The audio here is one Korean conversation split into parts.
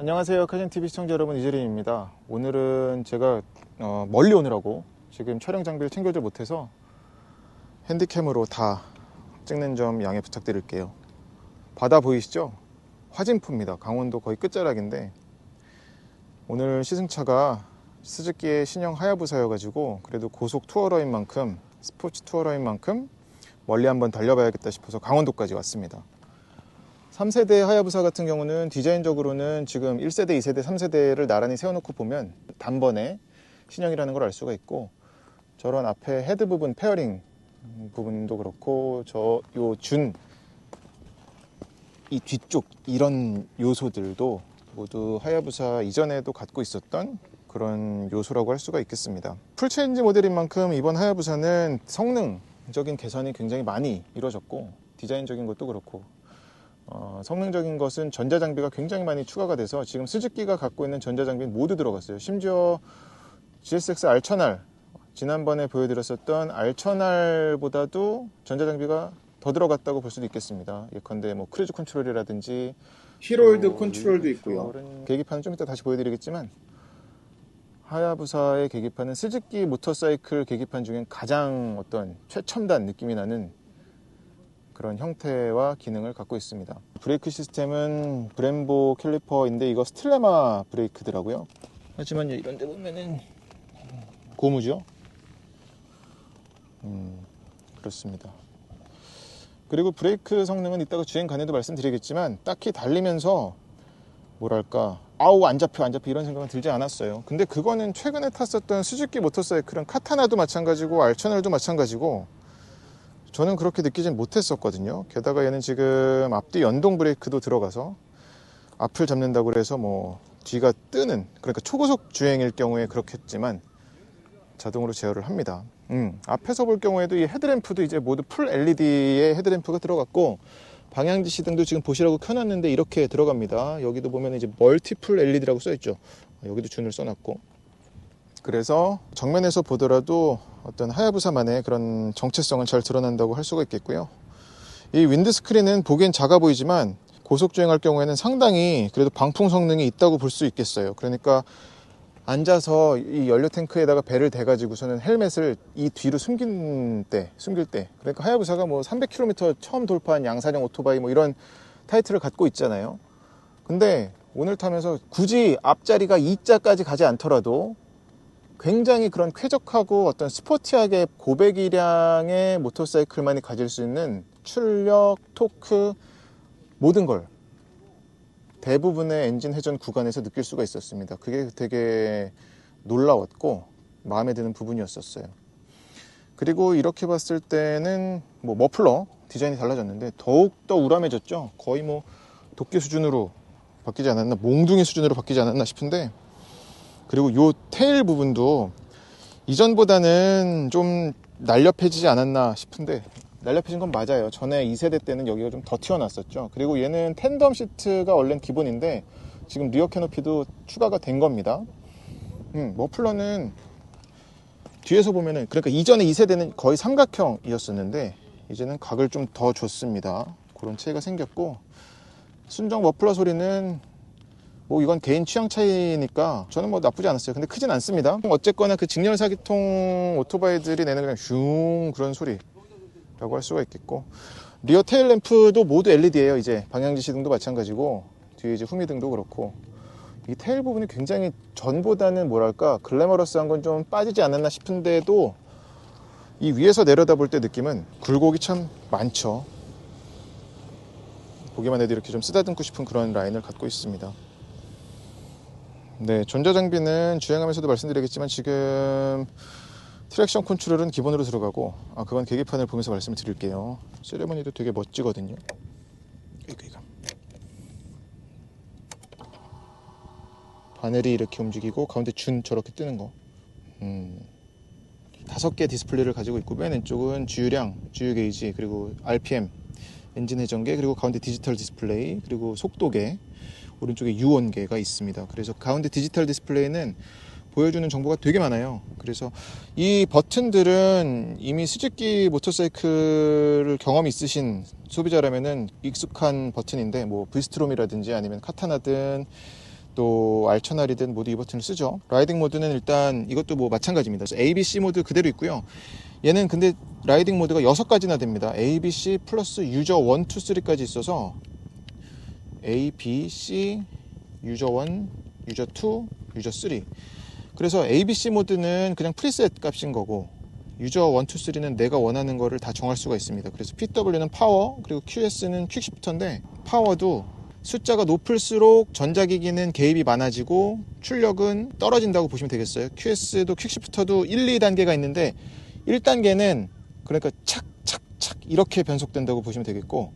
안녕하세요. 카진TV 시청자 여러분, 이재림입니다. 오늘은 제가 멀리 오느라고 지금 촬영 장비를 챙겨오지 못해서 핸디캠으로 다 찍는 점 양해 부탁드릴게요. 바다 보이시죠? 화진포입니다. 강원도 거의 끝자락인데 오늘 시승차가 스즈키의 신형 하야부사여가지고 그래도 고속 투어러인 만큼, 스포츠 투어러인 만큼 멀리 한번 달려봐야겠다 싶어서 강원도까지 왔습니다. 3세대 하야부사 같은 경우는 디자인적으로는 지금 1세대, 2세대, 3세대를 나란히 세워놓고 보면 단번에 신형이라는 걸 알 수가 있고, 저런 앞에 헤드 부분, 페어링 부분도 그렇고 이 뒤쪽 이런 요소들도 모두 하야부사 이전에도 갖고 있었던 그런 요소라고 할 수가 있겠습니다. 풀체인지 모델인 만큼 이번 하야부사는 성능적인 개선이 굉장히 많이 이루어졌고, 디자인적인 것도 그렇고 성능적인 것은 전자장비가 굉장히 많이 추가가 돼서 지금 스즈키가 갖고 있는 전자장비는 모두 들어갔어요. 심지어 GSX R1000R, 지난번에 보여드렸었던 R1000R보다도 전자장비가 더 들어갔다고 볼 수도 있겠습니다. 예컨대 뭐 크루즈 컨트롤이라든지 힐홀드 컨트롤도 있고요. 계기판은 좀 이따 다시 보여드리겠지만, 하야부사의 계기판은 스즈키 모터사이클 계기판 중엔 가장 어떤 최첨단 느낌이 나는 그런 형태와 기능을 갖고 있습니다. 브레이크 시스템은 브렘보 캘리퍼인데 이거 스틸레마 브레이크더라고요. 하지만 이런 데 보면은 고무죠. 그렇습니다. 그리고 브레이크 성능은 이따가 주행 간에도 말씀드리겠지만 딱히 달리면서 뭐랄까 아우 안 잡혀 이런 생각은 들지 않았어요. 근데 그거는 최근에 탔었던 스즈키 모터사이클은 카타나도 마찬가지고 R1000R도 마찬가지고 저는 그렇게 느끼진 못했었거든요. 게다가 얘는 지금 앞뒤 연동 브레이크도 들어가서 앞을 잡는다고 해서 뭐 뒤가 뜨는, 그러니까 초고속 주행일 경우에 그렇겠지만 자동으로 제어를 합니다. 앞에서 볼 경우에도 이 헤드램프도 이제 모두 풀 LED의 헤드램프가 들어갔고, 방향지 시등도 지금 보시라고 켜놨는데 이렇게 들어갑니다. 여기도 보면 이제 멀티풀 LED라고 써있죠. 여기도 준을 써놨고, 그래서 정면에서 보더라도 어떤 하야부사만의 그런 정체성은 잘 드러난다고 할 수가 있겠고요. 이 윈드스크린은 보기엔 작아 보이지만 고속주행할 경우에는 상당히 그래도 방풍 성능이 있다고 볼 수 있겠어요. 그러니까 앉아서 이 연료 탱크에다가 배를 대가지고서는 헬멧을 이 뒤로 숨길 때, 그러니까 하야부사가 뭐 300km 처음 돌파한 양산형 오토바이 뭐 이런 타이틀을 갖고 있잖아요. 근데 오늘 타면서 굳이 앞자리가 2자까지 가지 않더라도 굉장히 그런 쾌적하고 어떤 스포티하게 고배기량의 모터사이클만이 가질 수 있는 출력, 토크, 모든 걸 대부분의 엔진 회전 구간에서 느낄 수가 있었습니다. 그게 되게 놀라웠고 마음에 드는 부분이었었어요. 그리고 이렇게 봤을 때는 뭐 머플러 디자인이 달라졌는데 더욱더 우람해졌죠. 거의 뭐 도끼 수준으로 바뀌지 않았나, 몽둥이 수준으로 바뀌지 않았나 싶은데, 그리고 요 테일 부분도 이전보다는 좀 날렵해지지 않았나 싶은데, 날렵해진 건 맞아요. 전에 2세대 때는 여기가 좀 더 튀어났었죠. 그리고 얘는 텐덤 시트가 원래는 기본인데 지금 리어 캐노피도 추가가 된 겁니다. 머플러는 뒤에서 보면은, 그러니까 이전에 2세대는 거의 삼각형이었었는데 이제는 각을 좀 더 줬습니다. 그런 차이가 생겼고, 순정 머플러 소리는 뭐 이건 개인 취향 차이니까 저는 뭐 나쁘지 않았어요. 근데 크진 않습니다. 어쨌거나 그 직렬 사기통 오토바이들이 내는 그냥 슝 그런 소리라고 할 수가 있겠고, 리어 테일 램프도 모두 LED예요. 이제 방향지 시등도 마찬가지고 뒤에 이제 후미등도 그렇고, 이 테일 부분이 굉장히 전보다는 뭐랄까 글래머러스한 건 좀 빠지지 않았나 싶은데도 이 위에서 내려다볼 때 느낌은 굴곡이 참 많죠. 보기만 해도 이렇게 좀 쓰다듬고 싶은 그런 라인을 갖고 있습니다. 네, 전자장비는 주행하면서도 말씀드리겠지만 지금 트랙션 컨트롤은 기본으로 들어가고, 그건 계기판을 보면서 말씀을 드릴게요. 세레머니도 되게 멋지거든요. 이거. 바넬이 이렇게 움직이고 가운데 준 저렇게 뜨는 거. 5개 디스플레이를 가지고 있고, 맨 왼쪽은 주유량, 주유 게이지, 그리고 RPM, 엔진 회전계, 그리고 가운데 디지털 디스플레이, 그리고 속도계, 오른쪽에 유온계가 있습니다. 그래서 가운데 디지털 디스플레이는 보여주는 정보가 되게 많아요. 그래서 이 버튼들은 이미 스즈키 모터사이클을 경험이 있으신 소비자라면은 익숙한 버튼인데, 뭐 브이스트롬이라든지 아니면 카타나든 또 알처날이든 모두 이 버튼을 쓰죠. 라이딩 모드는 일단 이것도 뭐 마찬가지입니다. 그래서 ABC 모드 그대로 있고요. 얘는 근데 라이딩 모드가 6가지나 됩니다. ABC 플러스 유저 1, 2, 3까지 있어서 A, B, C, 유저 1, 유저 2, 유저 3. 그래서 ABC 모드는 그냥 프리셋 값인 거고 유저 1, 2, 3는 내가 원하는 거를 다 정할 수가 있습니다. 그래서 PW는 파워, 그리고 QS는 퀵시프터인데 파워도 숫자가 높을수록 전자기기는 개입이 많아지고 출력은 떨어진다고 보시면 되겠어요. QS도 퀵시프터도 1, 2단계가 있는데 1단계는 그러니까 착착착 이렇게 변속된다고 보시면 되겠고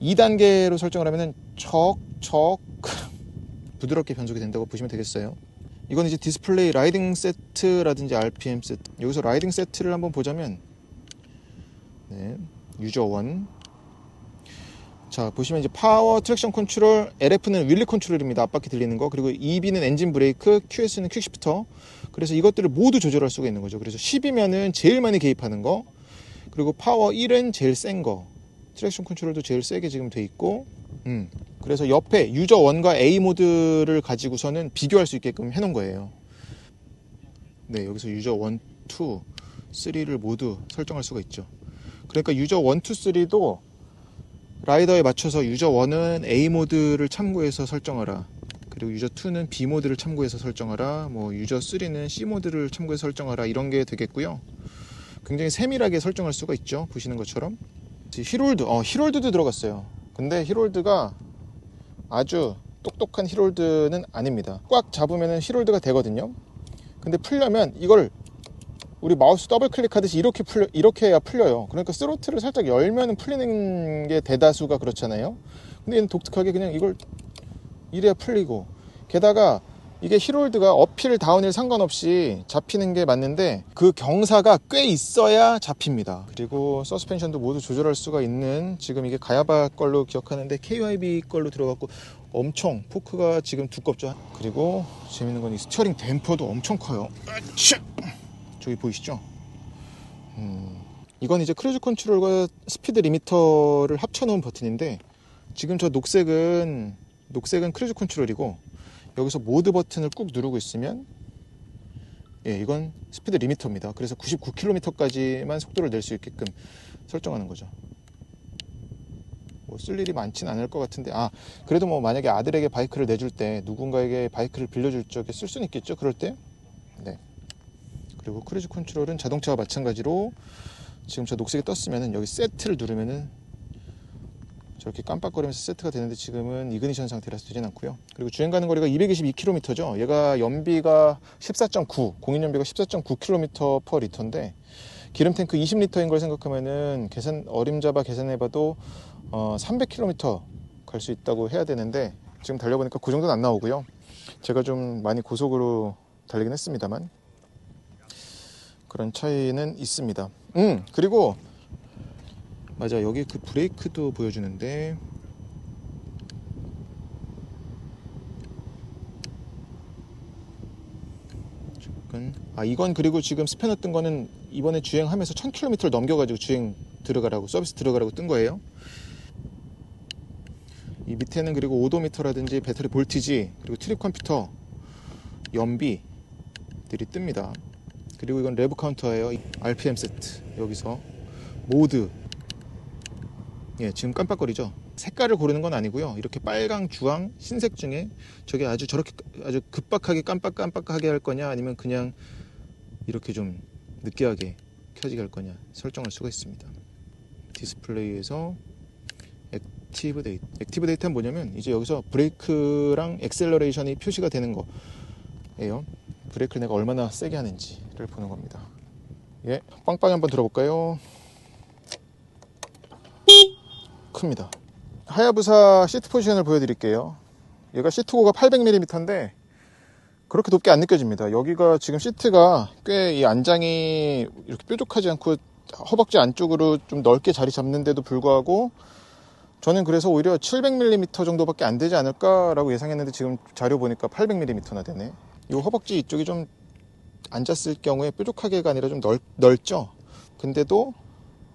2단계로 설정을 하면은 척척 부드럽게 변속이 된다고 보시면 되겠어요. 이건 이제 디스플레이 라이딩 세트라든지 RPM 세트. 여기서 라이딩 세트를 한번 보자면 네, 유저 1. 자, 보시면 이제 파워 트랙션 컨트롤, LF는 윌리 컨트롤입니다. 앞바퀴 들리는 거. 그리고 EB는 엔진 브레이크, QS는 퀵시프터. 그래서 이것들을 모두 조절할 수가 있는 거죠. 그래서 10이면은 제일 많이 개입하는 거. 그리고 파워 1은 제일 센 거. 트랙션 컨트롤도 제일 세게 지금 돼 있고. 그래서 옆에 유저 1과 A 모드를 가지고서는 비교할 수 있게끔 해놓은 거예요. 네, 여기서 유저 1, 2, 3를 모두 설정할 수가 있죠. 그러니까 유저 1, 2, 3도 라이더에 맞춰서 유저 1은 A 모드를 참고해서 설정하라. 그리고 유저 2는 B 모드를 참고해서 설정하라. 뭐 유저 3는 C 모드를 참고해서 설정하라. 이런 게 되겠고요. 굉장히 세밀하게 설정할 수가 있죠. 보시는 것처럼. 히롤드, 히롤드도 들어갔어요. 근데 히롤드가 아주 똑똑한 히롤드는 아닙니다. 꽉 잡으면 히롤드가 되거든요. 근데 풀려면 이걸 우리 마우스 더블 클릭하듯이 이렇게 해야 풀려요. 그러니까 스로틀을 살짝 열면 풀리는 게 대다수가 그렇잖아요. 근데 얘는 독특하게 그냥 이걸 이래야 풀리고, 게다가 이게 히롤드가 어필 다운힐 상관없이 잡히는 게 맞는데 그 경사가 꽤 있어야 잡힙니다. 그리고 서스펜션도 모두 조절할 수가 있는, 지금 이게 가야바 걸로 기억하는데 KYB 걸로 들어갔고 엄청 포크가 지금 두껍죠. 그리고 재밌는 건 이 스티어링 댐퍼도 엄청 커요. 저기 보이시죠? 이건 이제 크루즈 컨트롤과 스피드 리미터를 합쳐놓은 버튼인데, 지금 저 녹색은 크루즈 컨트롤이고, 여기서 모드 버튼을 꾹 누르고 있으면 이건 스피드 리미터입니다. 그래서 99km까지만 속도를 낼 수 있게끔 설정하는 거죠. 뭐 쓸 일이 많진 않을 것 같은데, 그래도 뭐 만약에 아들에게 바이크를 내줄 때, 누군가에게 바이크를 빌려줄 적에 쓸 수는 있겠죠. 그럴 때. 네. 그리고 크루즈 컨트롤은 자동차와 마찬가지로 지금 저 녹색이 떴으면은 여기 세트를 누르면은 저렇게 깜빡거리면서 세트가 되는데, 지금은 이그니션 상태라서 되진 않고요. 그리고 주행 가는 거리가 222km죠. 얘가 연비가 14.9, 공인 연비가 14.9km per 리터인데, 기름 탱크 20리터인 걸 생각하면은 어림잡아 계산해봐도 300km 갈 수 있다고 해야 되는데, 지금 달려보니까 그 정도는 안 나오고요. 제가 좀 많이 고속으로 달리긴 했습니다만 그런 차이는 있습니다. 그리고 맞아, 여기 그 브레이크도 보여주는데, 잠깐. 이건 그리고 지금 스패너 뜬 거는 이번에 주행하면서 1000km를 넘겨가지고 서비스 들어가라고 뜬 거예요. 이 밑에는 그리고 오도미터라든지 배터리 볼티지, 그리고 트립 컴퓨터, 연비들이 뜹니다. 그리고 이건 레브 카운터예요. RPM 세트, 여기서 모드. 지금 깜빡거리죠. 색깔을 고르는 건 아니고요. 이렇게 빨강, 주황, 흰색 중에 저게 아주 급박하게 깜빡하게 할 거냐, 아니면 그냥 이렇게 좀 느끼하게 켜지게 할 거냐 설정할 수가 있습니다. 디스플레이에서 액티브 데이터는 뭐냐면, 이제 여기서 브레이크랑 액셀러레이션이 표시가 되는 거예요. 브레이크를 내가 얼마나 세게 하는지를 보는 겁니다. 빵빵히 한번 들어볼까요? 큽니다. 하야부사 시트 포지션을 보여드릴게요. 얘가 시트고가 800mm인데 그렇게 높게 안 느껴집니다. 여기가 지금 시트가 꽤 이 안장이 이렇게 뾰족하지 않고 허벅지 안쪽으로 좀 넓게 자리 잡는데도 불구하고, 저는 그래서 오히려 700mm 정도밖에 안 되지 않을까라고 예상했는데, 지금 자료 보니까 800mm나 되네. 이 허벅지 이쪽이 좀 앉았을 경우에 뾰족하게가 아니라 좀 넓죠. 근데도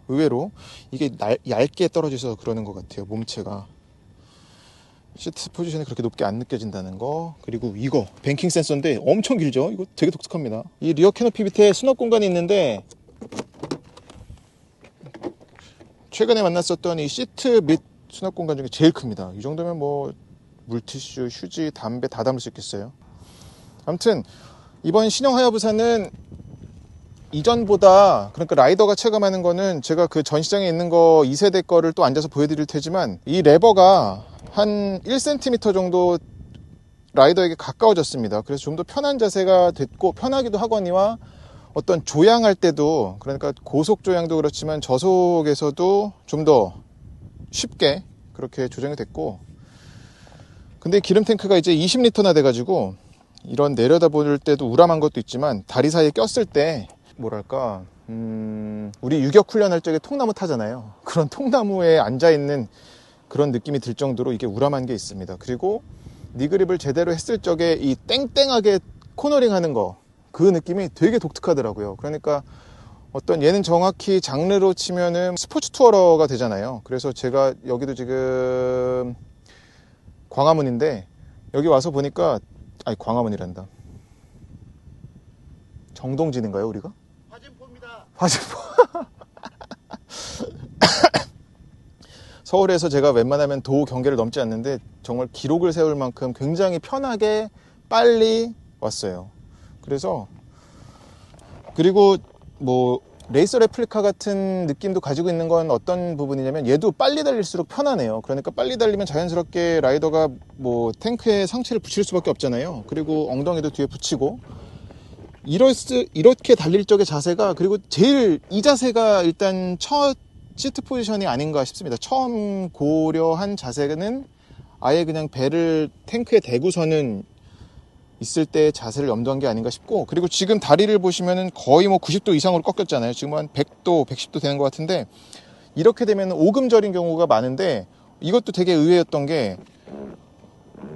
의외로 이게 얇게 떨어져서 그러는 것 같아요. 몸체가 시트 포지션이 그렇게 높게 안 느껴진다는 거. 그리고 이거 뱅킹 센서인데 엄청 길죠. 이거 되게 독특합니다. 이 리어 캐노피 밑에 수납 공간이 있는데 최근에 만났었던 이 시트 및 수납 공간 중에 제일 큽니다. 이 정도면 뭐 물티슈, 휴지, 담배 다 담을 수 있겠어요. 아무튼 이번 신형 하야부사는 이전보다, 그러니까 라이더가 체감하는 거는 제가 그 전시장에 있는 거 2세대 거를 또 앉아서 보여드릴 테지만 이 레버가 한 1cm 정도 라이더에게 가까워졌습니다. 그래서 좀 더 편한 자세가 됐고, 편하기도 하거니와 어떤 조향할 때도, 그러니까 고속 조향도 그렇지만 저속에서도 좀 더 쉽게 그렇게 조정이 됐고, 근데 기름 탱크가 이제 20리터나 돼가지고 이런 내려다볼 때도 우람한 것도 있지만 다리 사이에 꼈을 때 뭐랄까 우리 유격 훈련할 적에 통나무 타잖아요. 그런 통나무에 앉아있는 그런 느낌이 들 정도로 이게 우람한 게 있습니다. 그리고 니그립을 제대로 했을 적에 이 땡땡하게 코너링 하는 거, 그 느낌이 되게 독특하더라고요. 그러니까 어떤 얘는 정확히 장르로 치면은 스포츠 투어러가 되잖아요. 그래서 제가 여기도 지금 광화문인데 여기 와서 보니까, 아니 광화문이란다, 정동진인가요 우리가? 화진포입니다. 화진포. 서울에서 제가 웬만하면 도 경계를 넘지 않는데 정말 기록을 세울 만큼 굉장히 편하게 빨리 왔어요. 그래서, 그리고 뭐 레이서 레플리카 같은 느낌도 가지고 있는 건 어떤 부분이냐면 얘도 빨리 달릴수록 편하네요. 그러니까 빨리 달리면 자연스럽게 라이더가 뭐 탱크에 상체를 붙일 수밖에 없잖아요. 그리고 엉덩이도 뒤에 붙이고, 이렇게 달릴 적의 자세가, 그리고 제일 이 자세가 일단 첫 시트 포지션이 아닌가 싶습니다. 처음 고려한 자세는 아예 그냥 배를 탱크에 대고서는 있을 때 자세를 염두한 게 아닌가 싶고, 그리고 지금 다리를 보시면은 거의 뭐 90도 이상으로 꺾였잖아요. 지금 한 100도, 110도 되는 것 같은데, 이렇게 되면 오금절인 경우가 많은데 이것도 되게 의외였던 게,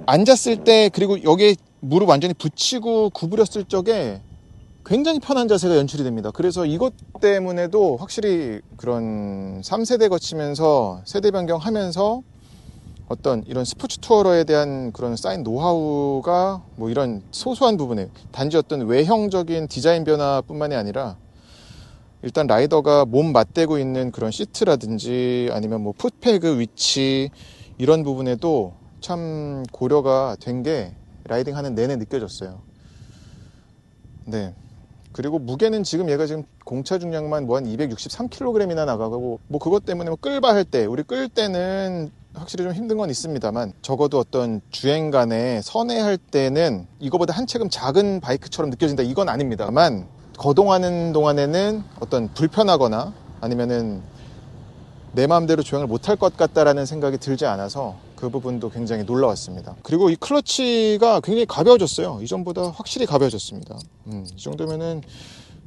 앉았을 때 그리고 여기에 무릎 완전히 붙이고 구부렸을 적에 굉장히 편한 자세가 연출이 됩니다. 그래서 이것 때문에도 확실히 그런 3세대 거치면서 세대 변경하면서 어떤 이런 스포츠 투어러에 대한 그런 쌓인 노하우가 뭐 이런 소소한 부분에, 단지 어떤 외형적인 디자인 변화뿐만이 아니라 일단 라이더가 몸 맞대고 있는 그런 시트라든지 아니면 뭐 풋패그 위치, 이런 부분에도 참 고려가 된 게 라이딩 하는 내내 느껴졌어요. 네. 그리고 무게는 지금 얘가 지금 공차 중량만 뭐 한 263kg이나 나가고, 뭐 그것 때문에 뭐 끌바 할 때, 우리 끌 때는 확실히 좀 힘든 건 있습니다만, 적어도 어떤 주행 간에 선회할 때는 이거보다 한 체금 작은 바이크처럼 느껴진다, 이건 아닙니다만, 거동하는 동안에는 어떤 불편하거나 아니면은 내 마음대로 주행을 못할 것 같다라는 생각이 들지 않아서 그 부분도 굉장히 놀라웠습니다. 그리고 이 클러치가 굉장히 가벼워졌어요. 이전보다 확실히 가벼워졌습니다. 이 정도면은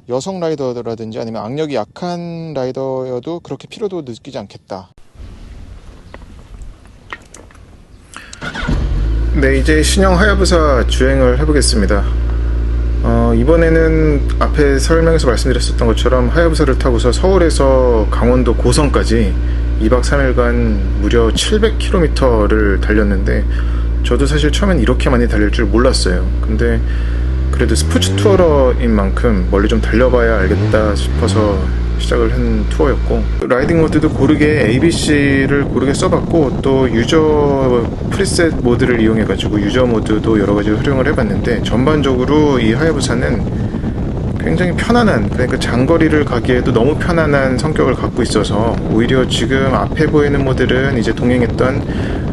여성 라이더라든지 아니면 악력이 약한 라이더여도 그렇게 피로도 느끼지 않겠다. 네, 이제 신형 하야부사 주행을 해보겠습니다. 이번에는 앞에 설명에서 말씀드렸었던 것처럼 하야부사를 타고서 서울에서 강원도 고성까지 2박 3일간 무려 700km를 달렸는데, 저도 사실 처음엔 이렇게 많이 달릴 줄 몰랐어요. 근데 그래도 스포츠 투어러인 만큼 멀리 좀 달려봐야 알겠다 싶어서 시작을 한 투어였고, 라이딩 모드도 고르게 ABC를 고르게 써봤고, 또 유저 프리셋 모드를 이용해가지고 유저 모드도 여러가지 활용을 해봤는데, 전반적으로 이 하야부사는 굉장히 편안한, 그러니까 장거리를 가기에도 너무 편안한 성격을 갖고 있어서, 오히려 지금 앞에 보이는 모델은 이제 동행했던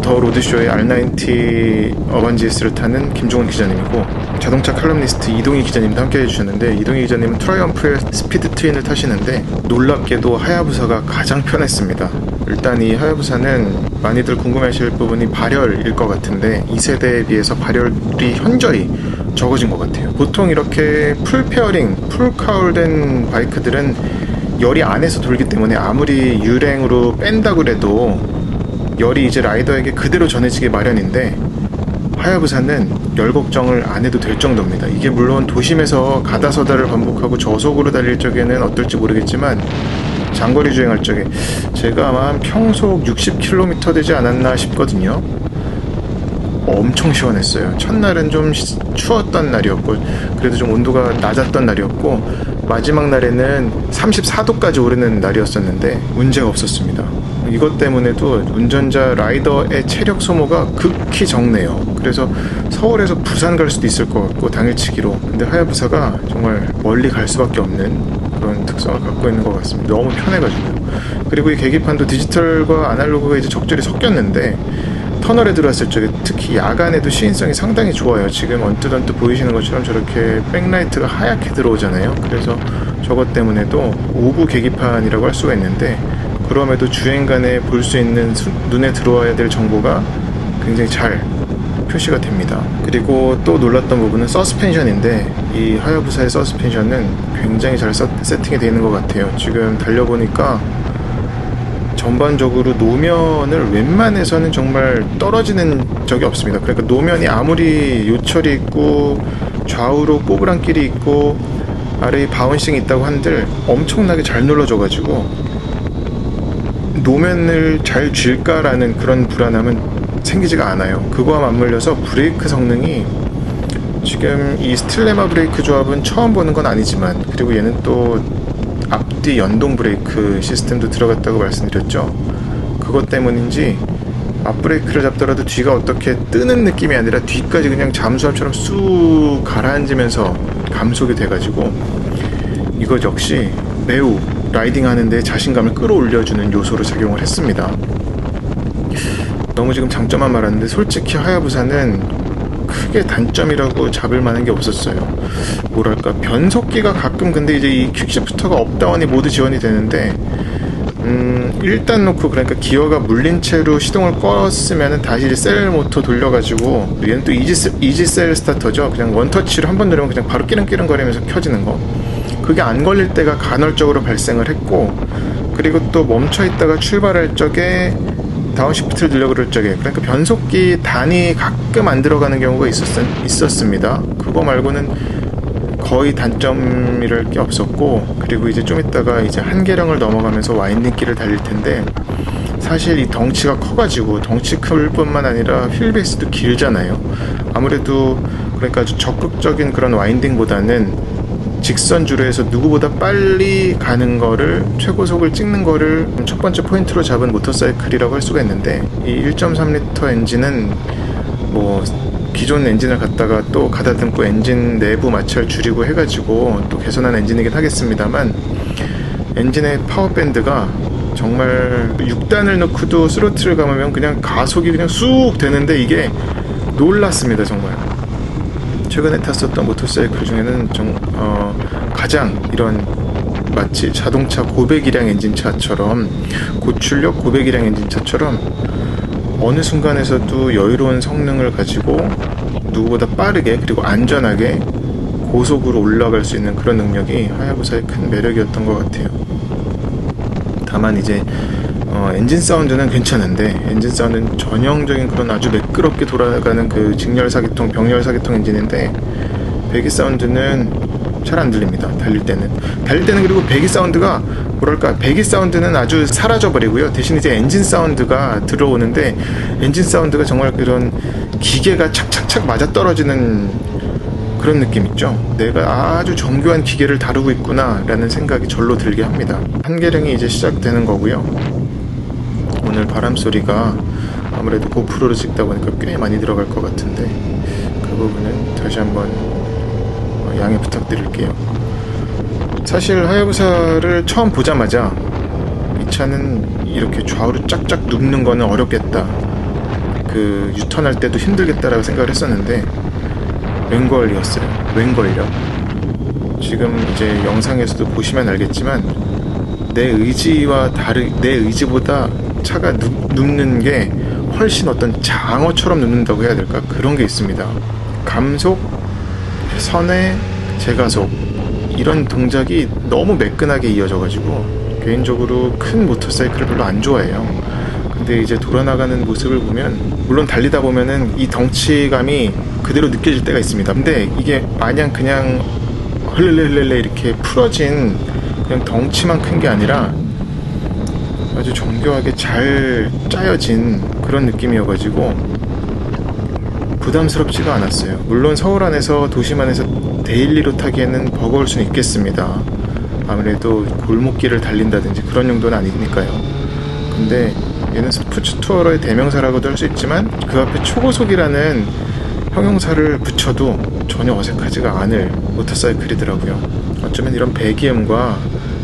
더 로드쇼의 R90 어반지S를 타는 김종훈 기자님이고, 자동차 칼럼니스트 이동희 기자님도 함께 해주셨는데, 이동희 기자님은 트라이엄프의 스피드 트윈을 타시는데 놀랍게도 하야부사가 가장 편했습니다. 일단 이 하야부사는 많이들 궁금해하실 부분이 발열일 것 같은데, 2세대에 비해서 발열이 현저히 적어진 것 같아요. 보통 이렇게 풀 페어링, 풀 카울된 바이크들은 열이 안에서 돌기 때문에 아무리 유랭으로 뺀다고 해도 열이 이제 라이더에게 그대로 전해지기 마련인데, 하야부사는 열 걱정을 안 해도 될 정도입니다. 이게 물론 도심에서 가다서다를 반복하고 저속으로 달릴 적에는 어떨지 모르겠지만, 장거리 주행할 적에 제가 아마 평속 60km 되지 않았나 싶거든요. 엄청 시원했어요. 첫날은 좀 추웠던 날이었고 그래도 좀 온도가 낮았던 날이었고 마지막 날에는 34도까지 오르는 날이었었는데 문제가 없었습니다. 이것 때문에도 운전자 라이더의 체력 소모가 극히 적네요. 그래서 서울에서 부산 갈 수도 있을 것 같고 당일치기로. 근데 하야부사가 정말 멀리 갈 수밖에 없는 그런 특성을 갖고 있는 것 같습니다. 너무 편해가지고요. 그리고 이 계기판도 디지털과 아날로그가 이제 적절히 섞였는데 터널에 들어왔을 적에 특히 야간에도 시인성이 상당히 좋아요. 지금 언뜻 보이시는 것처럼 저렇게 백라이트가 하얗게 들어오잖아요. 그래서 저것 때문에도 오브 계기판이라고 할 수가 있는데 그럼에도 주행간에 볼 수 있는 눈에 들어와야 될 정보가 굉장히 잘 표시가 됩니다. 그리고 또 놀랐던 부분은 서스펜션인데 이 하야부사의 서스펜션은 굉장히 잘 세팅이 되어 있는 것 같아요. 지금 달려보니까 전반적으로 노면을 웬만해서는 정말 떨어지는 적이 없습니다. 그러니까 노면이 아무리 요철이 있고 좌우로 꼬부랑길이 있고 아래에 바운싱이 있다고 한들 엄청나게 잘 눌러져가지고 노면을 잘 쥘까라는 그런 불안함은 생기지가 않아요. 그거와 맞물려서 브레이크 성능이 지금 이 스틸레마 브레이크 조합은 처음 보는 건 아니지만 그리고 얘는 또 앞뒤 연동 브레이크 시스템도 들어갔다고 말씀드렸죠. 그것 때문인지 앞브레이크를 잡더라도 뒤가 어떻게 뜨는 느낌이 아니라 뒤까지 그냥 잠수함처럼 쑥 가라앉으면서 감속이 돼가지고 이것 역시 매우 라이딩 하는데 자신감을 끌어올려주는 요소로 작용을 했습니다. 너무 지금 장점만 말하는데 솔직히 하야부사는 크게 단점이라고 잡을 만한 게 없었어요. 뭐랄까 변속기가 가끔 근데 이제 이 퀵시프터가 업다운이 모두 지원이 되는데 1단 놓고 그러니까 기어가 물린 채로 시동을 껐으면은 다시 이제 셀 모터 돌려가지고 얘는 또 이지 셀 스타터죠. 그냥 원터치로 한번 누르면 그냥 바로 끼릉끼릉거리면서 켜지는 거. 그게 안 걸릴 때가 간헐적으로 발생을 했고 그리고 또 멈춰있다가 출발할 적에 다운시프트를 늘려 그럴 적에 그러니까 변속기 단이 가끔 안 들어가는 경우가 있었습니다. 그거 말고는 거의 단점이랄 게 없었고 그리고 이제 좀 있다가 이제 한계령을 넘어가면서 와인딩길을 달릴 텐데 사실 이 덩치가 커가지고 덩치 클 뿐만 아니라 휠베이스도 길잖아요. 아무래도 그러니까 아주 적극적인 그런 와인딩보다는 직선주로 해서 누구보다 빨리 가는 거를 최고속을 찍는 거를 첫 번째 포인트로 잡은 모터사이클이라고 할 수가 있는데 이 1.3L 엔진은 뭐 기존 엔진을 갖다가 또 가다듬고 엔진 내부 마찰 줄이고 해가지고 또 개선한 엔진이긴 하겠습니다만 엔진의 파워밴드가 정말 6단을 넣고도 스로틀을 감으면 그냥 가속이 그냥 쑥 되는데 이게 놀랐습니다. 정말 최근에 탔었던 모터사이클 중에는 가장 이런 마치 자동차 고배기량 엔진차처럼 고출력 고배기량 엔진차처럼 어느 순간에서도 여유로운 성능을 가지고 누구보다 빠르게 그리고 안전하게 고속으로 올라갈 수 있는 그런 능력이 하야부사의 큰 매력이었던 것 같아요. 다만 이제 엔진 사운드는 괜찮은데 엔진 사운드는 전형적인 그런 아주 매끄럽게 돌아가는 그 직렬사기통, 병렬사기통 엔진인데 배기 사운드는 잘 안 들립니다. 달릴 때는 그리고 배기 사운드가 뭐랄까 배기 사운드는 아주 사라져버리고요. 대신 이제 엔진 사운드가 들어오는데 엔진 사운드가 정말 그런 기계가 착착착 맞아떨어지는 그런 느낌 있죠. 내가 아주 정교한 기계를 다루고 있구나 라는 생각이 절로 들게 합니다. 한계령이 이제 시작되는 거고요. 오늘 바람소리가 아무래도 고프로를 찍다 보니까 꽤 많이 들어갈 것 같은데 그 부분은 다시 한번 양해 부탁드릴게요. 사실 하야부사를 처음 보자마자 이 차는 이렇게 좌우로 쫙쫙 눕는 거는 어렵겠다, 그 유턴할 때도 힘들겠다라고 생각을 했었는데 웬걸이었어요. 웬걸요. 지금 이제 영상에서도 보시면 알겠지만 내 의지보다 차가 눕는 게 훨씬 어떤 장어처럼 눕는다고 해야 될까? 그런 게 있습니다. 감속, 선회, 재가속 이런 동작이 너무 매끈하게 이어져가지고 개인적으로 큰 모터사이클을 별로 안 좋아해요. 근데 이제 돌아나가는 모습을 보면 물론 달리다 보면은 이 덩치감이 그대로 느껴질 때가 있습니다. 근데 이게 마냥 그냥 흘레흘레 이렇게 풀어진 그냥 덩치만 큰 게 아니라 아주 정교하게 잘 짜여진 그런 느낌이어가지고 부담스럽지가 않았어요. 물론 서울 안에서 도심 안에서 데일리로 타기에는 버거울 수는 있겠습니다. 아무래도 골목길을 달린다든지 그런 용도는 아니니까요. 근데 얘는 스포츠 투어러의 대명사라고도 할 수 있지만 그 앞에 초고속이라는 형용사를 붙여도 전혀 어색하지가 않을 모터사이클이더라고요. 어쩌면 이런 배기음과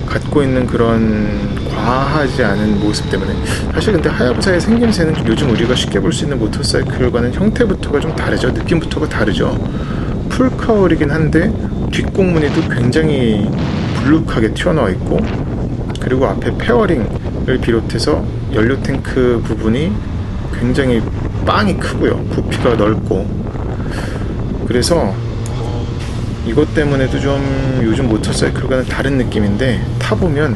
갖고 있는 그런 과하지 않은 모습 때문에, 사실 근데 하야부사의 생김새는 요즘 우리가 쉽게 볼 수 있는 모터사이클과는 형태부터가 좀 다르죠. 느낌부터가 다르죠. 풀카울이긴 한데 뒷공무니도 굉장히 불룩하게 튀어나와 있고, 그리고 앞에 페어링을 비롯해서 연료 탱크 부분이 굉장히 빵이 크고요. 부피가 넓고, 그래서 이것 때문에도 좀 요즘 모터사이클과는 다른 느낌인데, 타보면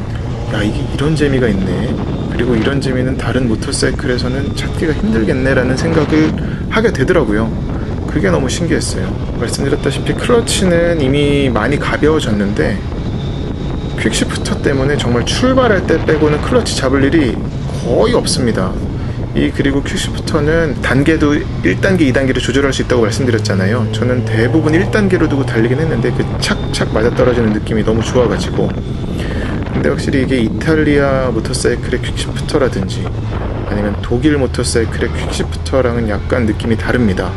야, 이게 이런 재미가 있네, 그리고 이런 재미는 다른 모터사이클에서는 찾기가 힘들겠네 라는 생각을 하게 되더라고요. 그게 너무 신기했어요. 말씀드렸다시피 클러치는 이미 많이 가벼워졌는데 퀵시프터 때문에 정말 출발할 때 빼고는 클러치 잡을 일이 거의 없습니다. 그리고 퀵시프터는 단계도 1단계, 2단계로 조절할 수 있다고 말씀드렸잖아요. 저는 대부분 1단계로 두고 달리긴 했는데 그 착착 맞아떨어지는 느낌이 너무 좋아가지고. 근데 확실히 이게 이탈리아 모터사이클의 퀵시프터라든지 아니면 독일 모터사이클의 퀵시프터랑은 약간 느낌이 다릅니다.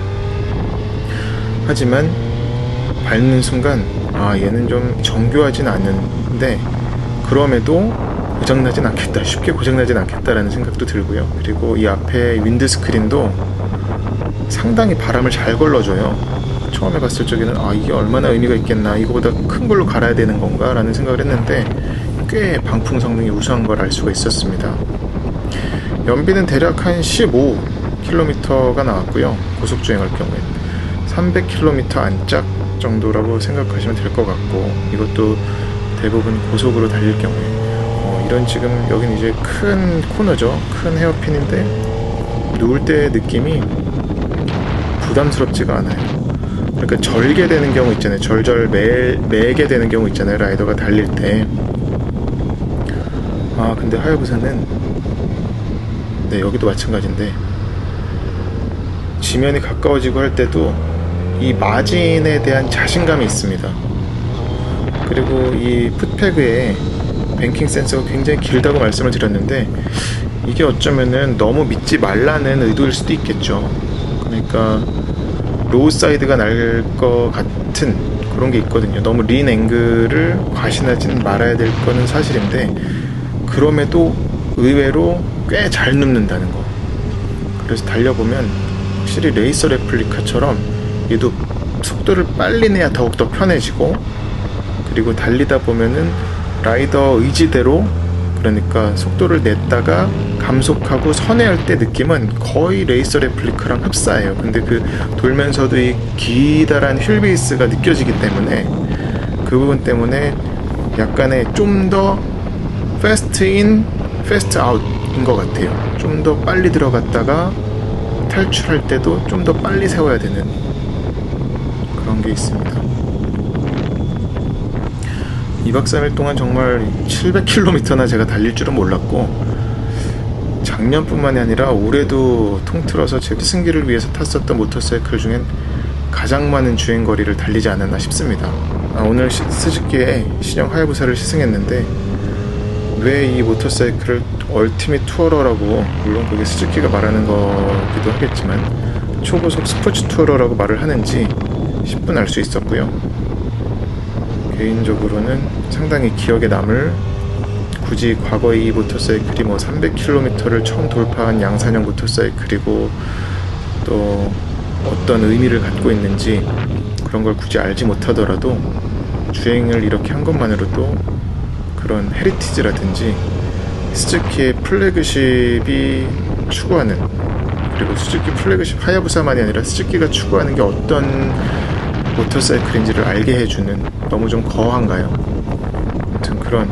하지만 밟는 순간 얘는 좀 정교하진 않은데 그럼에도 고장나진 않겠다, 쉽게 고장나진 않겠다라는 생각도 들고요. 그리고 이 앞에 윈드스크린도 상당히 바람을 잘 걸러줘요. 처음에 봤을 적에는 이게 얼마나 의미가 있겠나, 이거보다 큰 걸로 갈아야 되는 건가 라는 생각을 했는데 꽤 방풍 성능이 우수한 걸 알 수가 있었습니다. 연비는 대략 한 15km가 나왔고요. 고속주행할 경우에 300km 안짝 정도라고 생각하시면 될 것 같고, 이것도 대부분 고속으로 달릴 경우에 이런, 지금 여긴 이제 큰 코너죠. 큰 헤어핀인데 누울 때의 느낌이 부담스럽지가 않아요. 그러니까 절게 되는 경우 있잖아요. 절절 매게 되는 경우 있잖아요. 라이더가 달릴 때. 근데 하야부사는 여기도 마찬가지인데 지면이 가까워지고 할 때도 이 마진에 대한 자신감이 있습니다. 그리고 이 풋패드에 뱅킹 센서가 굉장히 길다고 말씀을 드렸는데 이게 어쩌면은 너무 믿지 말라는 의도일 수도 있겠죠. 그러니까 로우 사이드가 날 것 같은 그런 게 있거든요. 너무 린 앵글을 과신하지는 말아야 될 거는 사실인데 그럼에도 의외로 꽤 잘 눕는다는 거. 그래서 달려보면 확실히 레이서 레플리카처럼 얘도 속도를 빨리 내야 더욱더 편해지고, 그리고 달리다 보면은 라이더 의지대로, 그러니까 속도를 냈다가 감속하고 선회할 때 느낌은 거의 레이서 레플리카랑 흡사해요. 근데 그 돌면서도 이 기다란 휠 베이스가 느껴지기 때문에 그 부분 때문에 약간의 좀 더 패스트 인, 패스트 아웃인 것 같아요. 좀 더 빨리 들어갔다가 탈출할 때도 좀 더 빨리 세워야 되는 그런 게 있습니다. 2박 3일 동안 정말 700km나 제가 달릴 줄은 몰랐고, 작년뿐만이 아니라 올해도 통틀어서 제 시승기를 위해서 탔었던 모터사이클 중엔 가장 많은 주행거리를 달리지 않았나 싶습니다. 오늘 스즈키의 신형 하야부사를 시승했는데 왜 이 모터사이클을 얼티밋 투어러라고, 물론 그게 스즈키가 말하는 거기도 하겠지만 초고속 스포츠 투어러라고 말을 하는지 10분 알 수 있었고요. 개인적으로는 상당히 기억에 남을, 굳이 과거의 이 모터사이클이 300km를 처음 돌파한 양산형 모터사이클이고 또 어떤 의미를 갖고 있는지 그런 걸 굳이 알지 못하더라도 주행을 이렇게 한 것만으로도 그런 헤리티지라든지 스즈키의 플래그십이 추구하는, 그리고 스즈키 플래그십 하야부사만이 아니라 스즈키가 추구하는 게 어떤 모터사이클인지를 알게 해주는, 너무 좀 거한가요? 아무튼 그런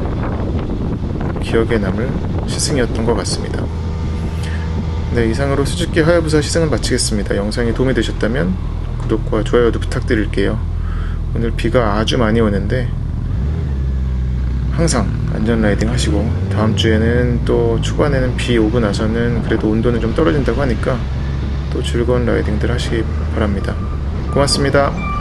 기억에 남을 시승이었던 것 같습니다. 네, 이상으로 스즈키 하야부사 시승을 마치겠습니다. 영상이 도움이 되셨다면 구독과 좋아요도 부탁드릴게요. 오늘 비가 아주 많이 오는데 항상 안전 라이딩 하시고, 다음 주에는 또 초반에는 비 오고 나서는 그래도 온도는 좀 떨어진다고 하니까 또 즐거운 라이딩들 하시기 바랍니다. 바랍니다. 고맙습니다.